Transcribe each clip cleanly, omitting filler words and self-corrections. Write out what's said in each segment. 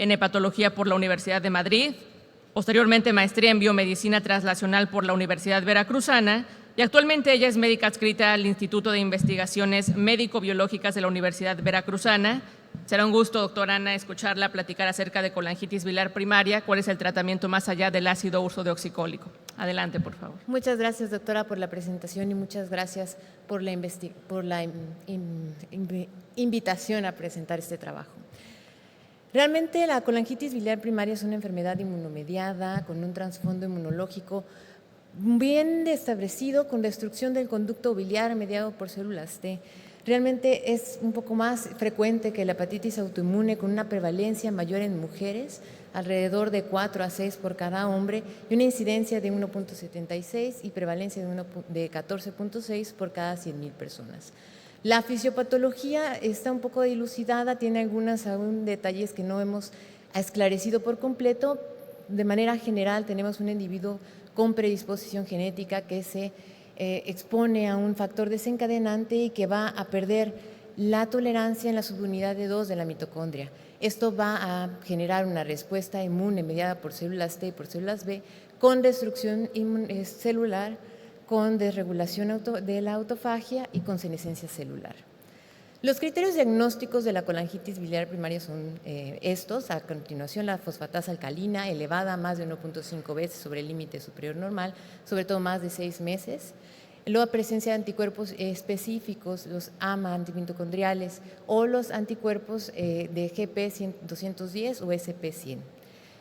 en hepatología por la Universidad de Madrid, posteriormente maestría en biomedicina translacional por la Universidad Veracruzana y actualmente ella es médica adscrita al Instituto de Investigaciones Médico-Biológicas de la Universidad Veracruzana. Será un gusto, doctora Ana, escucharla platicar acerca de colangitis biliar primaria, cuál es el tratamiento más allá del ácido ursodeoxicólico. Adelante, por favor. Muchas gracias, doctora, por la presentación y muchas gracias por la invitación a presentar este trabajo. Realmente la colangitis biliar primaria es una enfermedad inmunomediada con un trasfondo inmunológico bien establecido, con destrucción del conducto biliar mediado por células T. Realmente es un poco más frecuente que la hepatitis autoinmune, con una prevalencia mayor en mujeres, alrededor de 4 a 6 por cada hombre, y una incidencia de 1.76 y prevalencia de 14.6 por cada 100,000 personas. La fisiopatología está un poco dilucidada, tiene algunos aún detalles que no hemos esclarecido por completo. De manera general tenemos un individuo con predisposición genética que se expone a un factor desencadenante y que va a perder la tolerancia en la subunidad de 2 de la mitocondria. Esto va a generar una respuesta inmune mediada por células T y por células B con destrucción celular, con desregulación de la autofagia y con senescencia celular. Los criterios diagnósticos de la colangitis biliar primaria son estos. A continuación, la fosfatasa alcalina elevada más de 1.5 veces sobre el límite superior normal, sobre todo más de 6 meses. Luego, presencia de anticuerpos específicos, los AMA antimitocondriales o los anticuerpos de GP210 o SP100.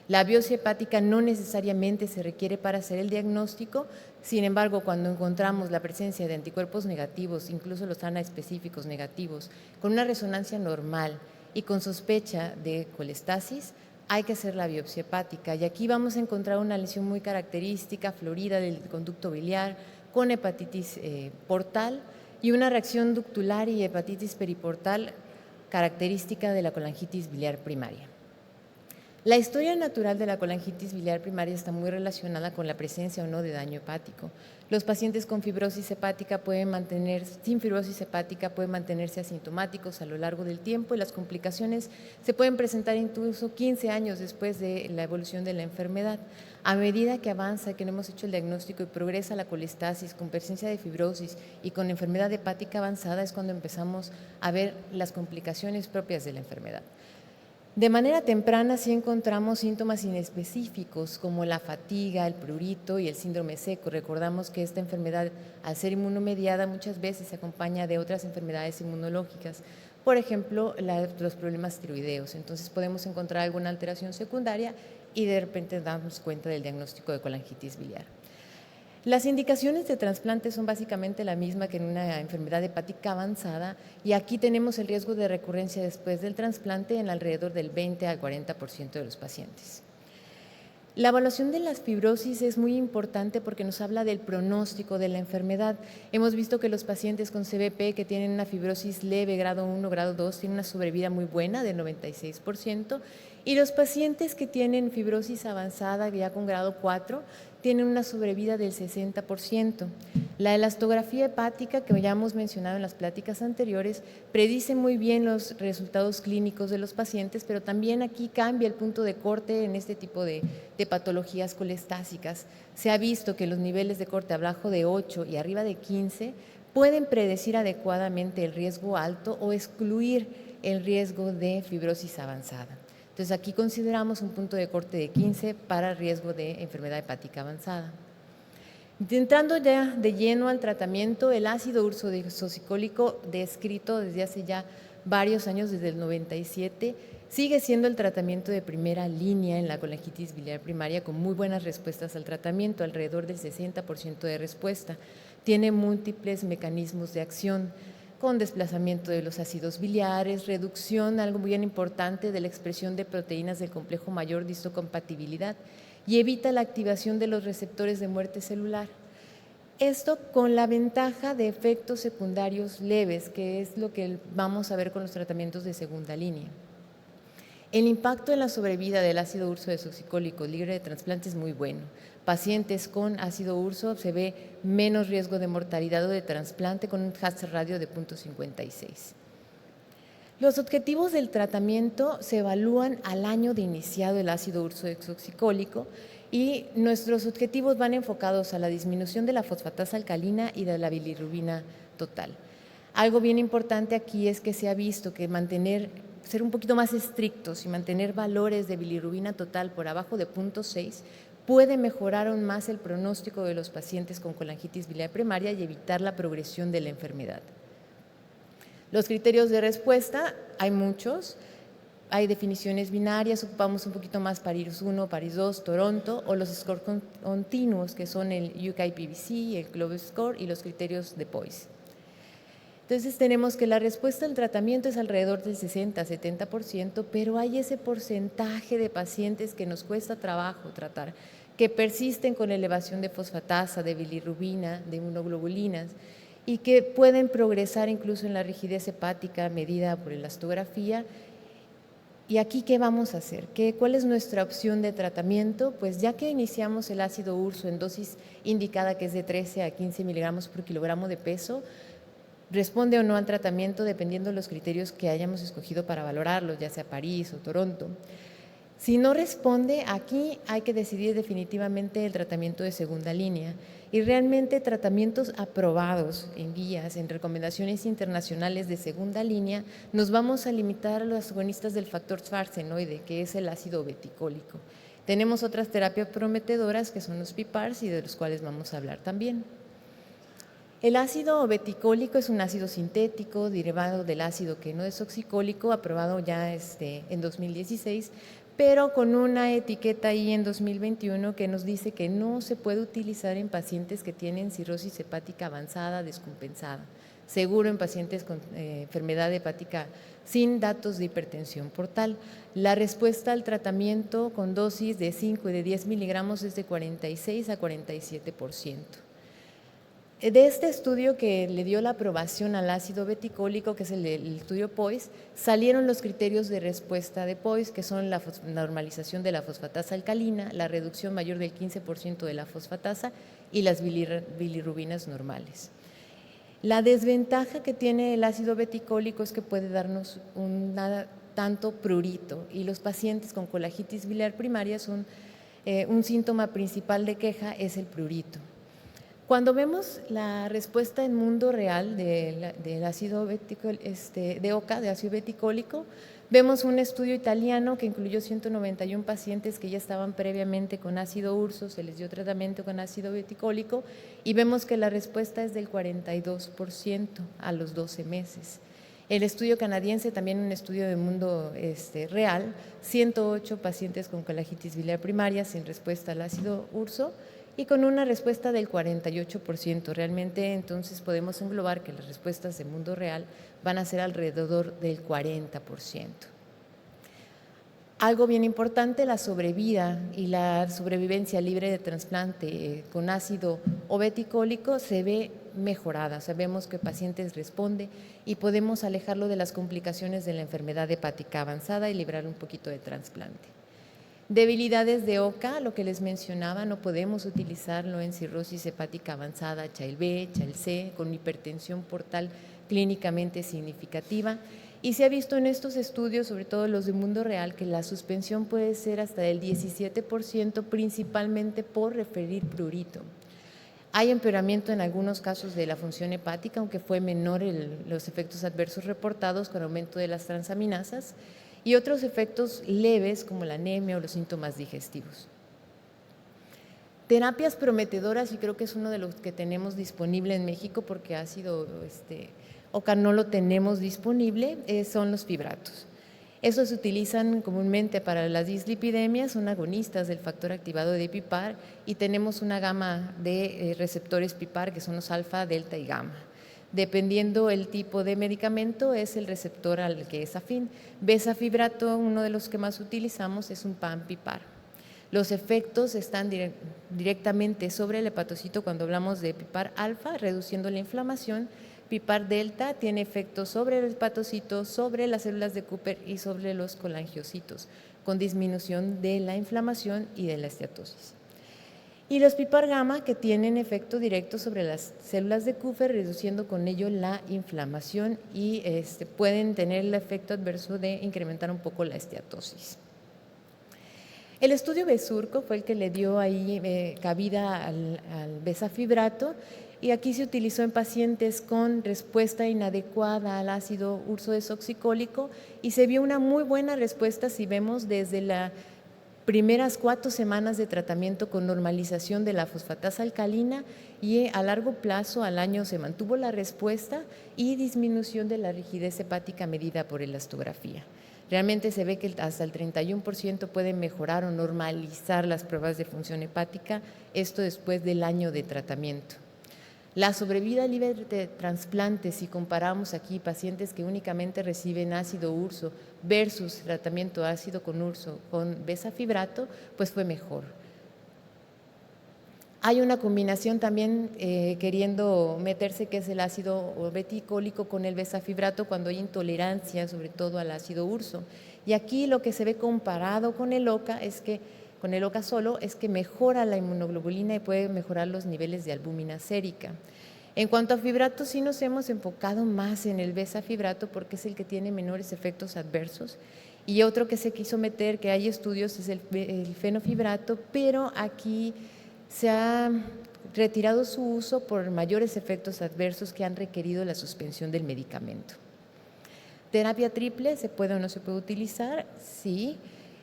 La biopsia hepática no necesariamente se requiere para hacer el diagnóstico. Sin embargo, cuando encontramos la presencia de anticuerpos negativos, incluso los ANA específicos negativos, con una resonancia normal y con sospecha de colestasis, hay que hacer la biopsia hepática. Y aquí vamos a encontrar una lesión muy característica, florida del conducto biliar, con hepatitis portal y una reacción ductular y hepatitis periportal característica de la colangitis biliar primaria. La historia natural de la colangitis biliar primaria está muy relacionada con la presencia o no de daño hepático. Los pacientes con fibrosis hepática sin fibrosis hepática pueden mantenerse asintomáticos a lo largo del tiempo y las complicaciones se pueden presentar incluso 15 años después de la evolución de la enfermedad. A medida que avanza, que no hemos hecho el diagnóstico y progresa la colestasis con presencia de fibrosis y con enfermedad hepática avanzada, es cuando empezamos a ver las complicaciones propias de la enfermedad. De manera temprana sí encontramos síntomas inespecíficos como la fatiga, el prurito y el síndrome seco. Recordamos que esta enfermedad, al ser inmunomediada, muchas veces se acompaña de otras enfermedades inmunológicas, por ejemplo, los problemas tiroideos. Entonces podemos encontrar alguna alteración secundaria y de repente damos cuenta del diagnóstico de colangitis biliar. Las indicaciones de trasplante son básicamente la misma que en una enfermedad hepática avanzada y aquí tenemos el riesgo de recurrencia después del trasplante en alrededor del 20 al 40% de los pacientes. La evaluación de las fibrosis es muy importante porque nos habla del pronóstico de la enfermedad. Hemos visto que los pacientes con CBP que tienen una fibrosis leve, grado 1, grado 2, tienen una sobrevida muy buena del 96%, y los pacientes que tienen fibrosis avanzada ya con grado 4 tienen una sobrevida del 60%. La elastografía hepática, que ya hemos mencionado en las pláticas anteriores, predice muy bien los resultados clínicos de los pacientes, pero también aquí cambia el punto de corte en este tipo de patologías colestásicas. Se ha visto que los niveles de corte abajo de 8 y arriba de 15 pueden predecir adecuadamente el riesgo alto o excluir el riesgo de fibrosis avanzada. Entonces, aquí consideramos un punto de corte de 15 para riesgo de enfermedad hepática avanzada. Entrando ya de lleno al tratamiento, el ácido ursodeoxicólico, descrito desde hace ya varios años, desde el 97, sigue siendo el tratamiento de primera línea en la colangitis biliar primaria con muy buenas respuestas al tratamiento, alrededor del 60% de respuesta. Tiene múltiples mecanismos de acción, con desplazamiento de los ácidos biliares, reducción, algo muy importante, de la expresión de proteínas del complejo mayor de histocompatibilidad y evita la activación de los receptores de muerte celular. Esto con la ventaja de efectos secundarios leves, que es lo que vamos a ver con los tratamientos de segunda línea. El impacto en la sobrevida del ácido ursodeoxicólico libre de trasplante es muy bueno. Pacientes con ácido urso se ve menos riesgo de mortalidad o de trasplante con un hazard radio de 0.56. Los objetivos del tratamiento se evalúan al año de iniciado el ácido ursodesoxicólico y nuestros objetivos van enfocados a la disminución de la fosfatasa alcalina y de la bilirrubina total. Algo bien importante aquí es que se ha visto que ser un poquito más estrictos y mantener valores de bilirrubina total por abajo de 0.6 puede mejorar aún más el pronóstico de los pacientes con colangitis biliar primaria y evitar la progresión de la enfermedad. Los criterios de respuesta, hay muchos, hay definiciones binarias, ocupamos un poquito más Paris 1, Paris 2, Toronto, o los scores continuos, que son el UK-PBC, el Global Score y los criterios de POISE. Entonces tenemos que la respuesta al tratamiento es alrededor del 60-70%, pero hay ese porcentaje de pacientes que nos cuesta trabajo tratar, que persisten con elevación de fosfatasa, de bilirrubina, de inmunoglobulinas, y que pueden progresar incluso en la rigidez hepática medida por elastografía. ¿Y aquí qué vamos a hacer? ¿Cuál es nuestra opción de tratamiento? Pues ya que iniciamos el ácido urso en dosis indicada, que es de 13 a 15 miligramos por kilogramo de peso, responde o no al tratamiento dependiendo de los criterios que hayamos escogido para valorarlo, ya sea París o Toronto. Si no responde, aquí hay que decidir definitivamente el tratamiento de segunda línea y realmente tratamientos aprobados en guías, en recomendaciones internacionales de segunda línea, nos vamos a limitar a los agonistas del factor sfarzenoide, que es el ácido beticólico. Tenemos otras terapias prometedoras que son los PPARs y de los cuales vamos a hablar también. El ácido beticólico es un ácido sintético derivado del ácido quenodesoxicólico, aprobado ya en 2016, pero con una etiqueta ahí en 2021 que nos dice que no se puede utilizar en pacientes que tienen cirrosis hepática avanzada descompensada, seguro en pacientes con enfermedad hepática sin datos de hipertensión portal. La respuesta al tratamiento con dosis de 5 y de 10 miligramos es de 46 a 47%. De este estudio que le dio la aprobación al ácido beticólico, que es el estudio POISE, salieron los criterios de respuesta de POISE, que son la normalización de la fosfatasa alcalina, la reducción mayor del 15% de la fosfatasa y las bilirrubinas normales. La desventaja que tiene el ácido beticólico es que puede darnos tanto prurito, y los pacientes con colangitis biliar primaria son un síntoma principal de queja es el prurito. Cuando vemos la respuesta en mundo real del ácido de OCA, de ácido beticólico, vemos un estudio italiano que incluyó 191 pacientes que ya estaban previamente con ácido urso, se les dio tratamiento con ácido beticólico y vemos que la respuesta es del 42% a los 12 meses. El estudio canadiense, también un estudio de mundo real, 108 pacientes con colangitis biliar primaria sin respuesta al ácido urso, y con una respuesta del 48%. Realmente entonces podemos englobar que las respuestas de mundo real van a ser alrededor del 40%. Algo bien importante, la sobrevida y la sobrevivencia libre de trasplante con ácido o beticólico se ve mejorada. Sabemos que pacientes responden y podemos alejarlo de las complicaciones de la enfermedad hepática avanzada y librar un poquito de trasplante. Debilidades de OCA, lo que les mencionaba, no podemos utilizarlo en cirrosis hepática avanzada, Child B, Child C, con hipertensión portal clínicamente significativa. Y se ha visto en estos estudios, sobre todo los de mundo real, que la suspensión puede ser hasta del 17%, principalmente por referir prurito. Hay empeoramiento en algunos casos de la función hepática, aunque fue menor los efectos adversos reportados con aumento de las transaminasas, y otros efectos leves como la anemia o los síntomas digestivos. Terapias prometedoras, y creo que es uno de los que tenemos disponible en México porque OCA no lo tenemos disponible, son los fibratos. Estos se utilizan comúnmente para las dislipidemias, son agonistas del factor activado de PPAR y tenemos una gama de receptores PPAR que son los alfa, delta y gamma. Dependiendo el tipo de medicamento, es el receptor al que es afín. Bezafibrato, uno de los que más utilizamos, es un PAM-PPAR. Los efectos están directamente sobre el hepatocito cuando hablamos de PPAR alfa, reduciendo la inflamación. PPAR delta tiene efectos sobre el hepatocito, sobre las células de Cooper y sobre los colangiocitos, con disminución de la inflamación y de la esteatosis. y los PIPAR gamma, que tienen efecto directo sobre las células de Kupffer, reduciendo con ello la inflamación y pueden tener el efecto adverso de incrementar un poco la esteatosis. El estudio Besurco fue el que le dio ahí cabida al besafibrato, y aquí se utilizó en pacientes con respuesta inadecuada al ácido ursodesoxicólico y se vio una muy buena respuesta si vemos desde las primeras 4 semanas de tratamiento con normalización de la fosfatasa alcalina, y a largo plazo, al año, se mantuvo la respuesta y disminución de la rigidez hepática medida por elastografía. Realmente se ve que hasta el 31% puede mejorar o normalizar las pruebas de función hepática, esto después del año de tratamiento. La sobrevida libre de trasplantes, si comparamos aquí pacientes que únicamente reciben ácido urso versus tratamiento ácido con urso con besafibrato, pues fue mejor. Hay una combinación también queriendo meterse, que es el ácido beticólico con el besafibrato cuando hay intolerancia, sobre todo al ácido urso. Y aquí lo que se ve comparado con el OCA con el OCA solo, es que mejora la inmunoglobulina y puede mejorar los niveles de albúmina sérica. En cuanto a fibrato, sí nos hemos enfocado más en el besafibrato porque es el que tiene menores efectos adversos. Y otro que se quiso meter, que hay estudios, es el fenofibrato, pero aquí se ha retirado su uso por mayores efectos adversos que han requerido la suspensión del medicamento. ¿Terapia triple se puede o no se puede utilizar? Sí.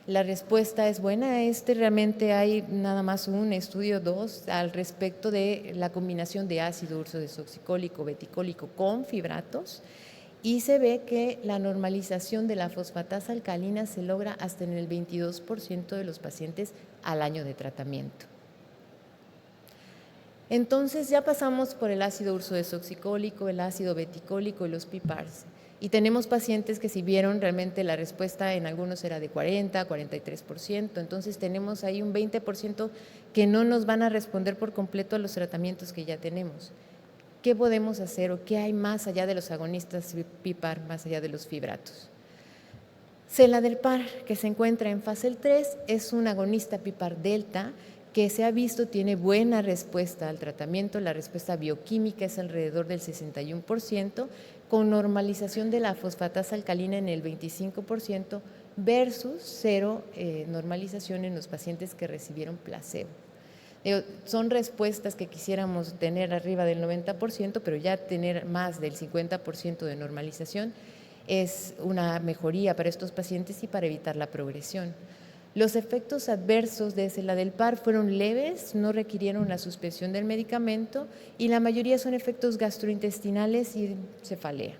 La respuesta es buena. Realmente hay nada más un estudio 2 al respecto de la combinación de ácido ursodesoxicólico, beticólico con fibratos, y se ve que la normalización de la fosfatasa alcalina se logra hasta en el 22% de los pacientes al año de tratamiento. Entonces ya pasamos por el ácido ursodesoxicólico, el ácido beticólico y los PIPARs. Y tenemos pacientes que si vieron realmente la respuesta en algunos era de 40, 43%, entonces tenemos ahí un 20% que no nos van a responder por completo a los tratamientos que ya tenemos. ¿Qué podemos hacer o qué hay más allá de los agonistas PIPAR, más allá de los fibratos? Seladelpar, que se encuentra en fase 3, es un agonista PIPAR delta que se ha visto tiene buena respuesta al tratamiento. La respuesta bioquímica es alrededor del 61%, con normalización de la fosfatasa alcalina en el 25% versus cero normalización en los pacientes que recibieron placebo. Son respuestas que quisiéramos tener arriba del 90%, pero ya tener más del 50% de normalización es una mejoría para estos pacientes y para evitar la progresión. Los efectos adversos de seladelpar fueron leves, no requirieron la suspensión del medicamento y la mayoría son efectos gastrointestinales y cefalea.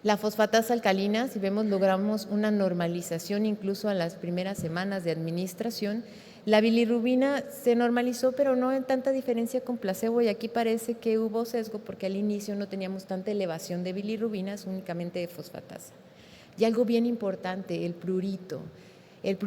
La fosfatasa alcalina, si vemos, logramos una normalización incluso a las primeras semanas de administración. La bilirrubina se normalizó, pero no en tanta diferencia con placebo, y aquí parece que hubo sesgo porque al inicio no teníamos tanta elevación de bilirrubinas, únicamente de fosfatasa. Y algo bien importante, el prurito. El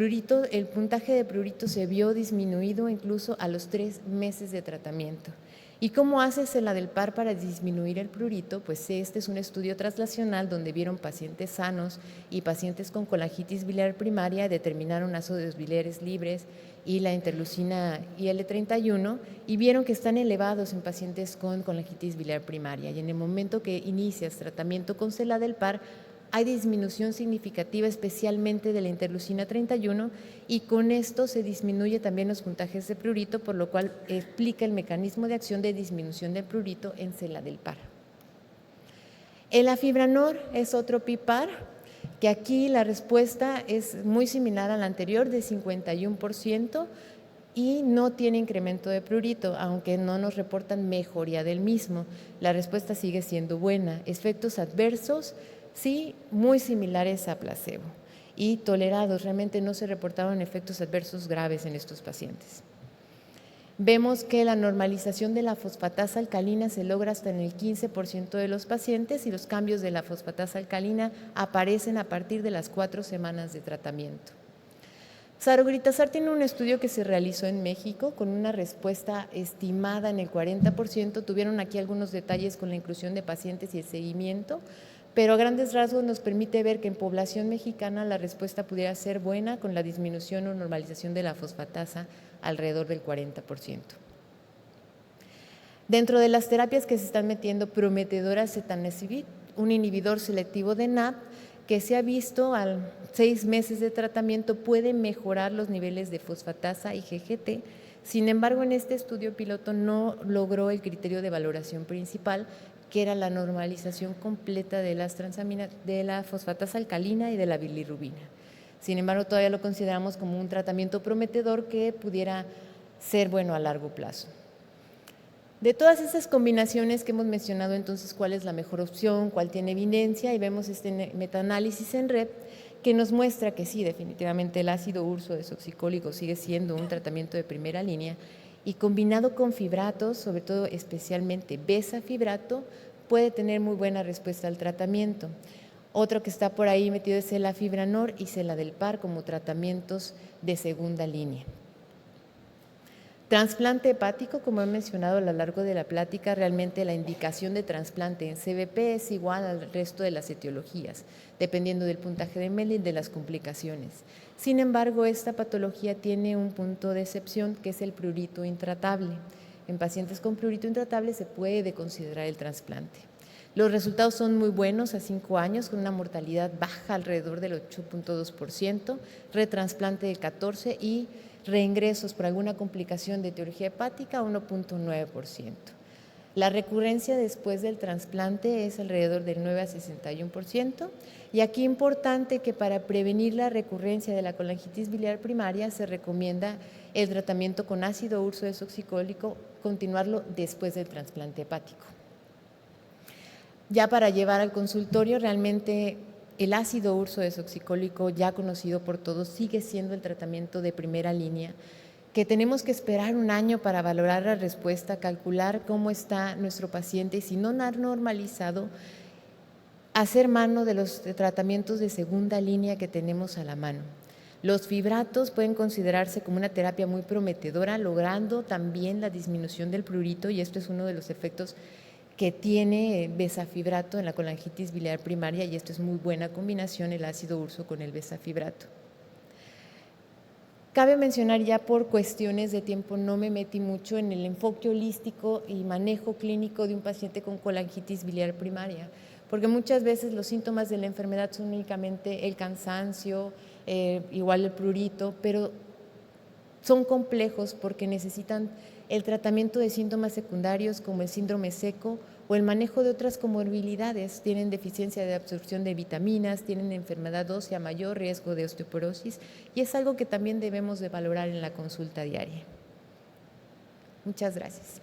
puntaje de prurito se vio disminuido incluso a los 3 meses de tratamiento. ¿Y cómo hace seladelpar para disminuir el prurito? Pues este es un estudio translacional donde vieron pacientes sanos y pacientes con colangitis biliar primaria, determinaron ácidos biliares libres y la interleucina IL-31 y vieron que están elevados en pacientes con colangitis biliar primaria. Y en el momento que inicias tratamiento con seladelpar, hay disminución significativa especialmente de la interleucina 31 y con esto se disminuye también los puntajes de prurito, por lo cual explica el mecanismo de acción de disminución del prurito en seladelpar. El afibranor es otro PIPAR, que aquí la respuesta es muy similar a la anterior, de 51%, y no tiene incremento de prurito, aunque no nos reportan mejoría del mismo. La respuesta sigue siendo buena. Efectos adversos, sí, muy similares a placebo y tolerados. Realmente no se reportaron efectos adversos graves en estos pacientes. Vemos que la normalización de la fosfatasa alcalina se logra hasta en el 15% de los pacientes y los cambios de la fosfatasa alcalina aparecen a partir de las 4 semanas de tratamiento. Saroglitazar tiene un estudio que se realizó en México con una respuesta estimada en el 40%. Tuvieron aquí algunos detalles con la inclusión de pacientes y el seguimiento, pero a grandes rasgos nos permite ver que en población mexicana la respuesta pudiera ser buena con la disminución o normalización de la fosfatasa alrededor del 40%. Dentro de las terapias que se están metiendo, prometedora zetanezibit, un inhibidor selectivo de NAP, que se ha visto a 6 meses de tratamiento puede mejorar los niveles de fosfatasa y GGT. Sin embargo, en este estudio piloto no logró el criterio de valoración principal, que era la normalización completa de las transaminas, de la fosfatasa alcalina y de la bilirrubina. Sin embargo, todavía lo consideramos como un tratamiento prometedor que pudiera ser bueno a largo plazo. De todas esas combinaciones que hemos mencionado, entonces, ¿cuál es la mejor opción? ¿Cuál tiene evidencia? Y vemos este metaanálisis en red que nos muestra que sí, definitivamente el ácido urso desoxicólico sigue siendo un tratamiento de primera línea y combinado con fibratos, sobre todo especialmente besafibrato, puede tener muy buena respuesta al tratamiento. Otro que está por ahí metido es celafibranor y celadelpar como tratamientos de segunda línea. Trasplante hepático, como he mencionado a lo largo de la plática, realmente la indicación de trasplante en CBP es igual al resto de las etiologías, dependiendo del puntaje de Mellin de las complicaciones. Sin embargo, esta patología tiene un punto de excepción que es el prurito intratable. En pacientes con prurito intratable se puede considerar el trasplante. Los resultados son muy buenos a 5 años, con una mortalidad baja alrededor del 8.2%, retrasplante del 14% y reingresos por alguna complicación de etiología hepática 1.9%. La recurrencia después del trasplante es alrededor del 9 a 61%, y aquí importante que para prevenir la recurrencia de la colangitis biliar primaria se recomienda el tratamiento con ácido urso desoxicólico, continuarlo después del trasplante hepático. Ya para llevar al consultorio, realmente el ácido urso desoxicólico, ya conocido por todos, sigue siendo el tratamiento de primera línea, que tenemos que esperar 1 año para valorar la respuesta, calcular cómo está nuestro paciente y si no ha normalizado, hacer mano de los tratamientos de segunda línea que tenemos a la mano. Los fibratos pueden considerarse como una terapia muy prometedora, logrando también la disminución del prurito, y esto es uno de los efectos que tiene besafibrato en la colangitis biliar primaria, y esto es muy buena combinación, el ácido urso con el besafibrato. Cabe mencionar, ya por cuestiones de tiempo no me metí mucho en el enfoque holístico y manejo clínico de un paciente con colangitis biliar primaria, porque muchas veces los síntomas de la enfermedad son únicamente el cansancio, igual el prurito, pero son complejos porque necesitan el tratamiento de síntomas secundarios como el síndrome seco o el manejo de otras comorbilidades. Tienen deficiencia de absorción de vitaminas, tienen enfermedad ósea, mayor riesgo de osteoporosis, y es algo que también debemos de valorar en la consulta diaria. Muchas gracias.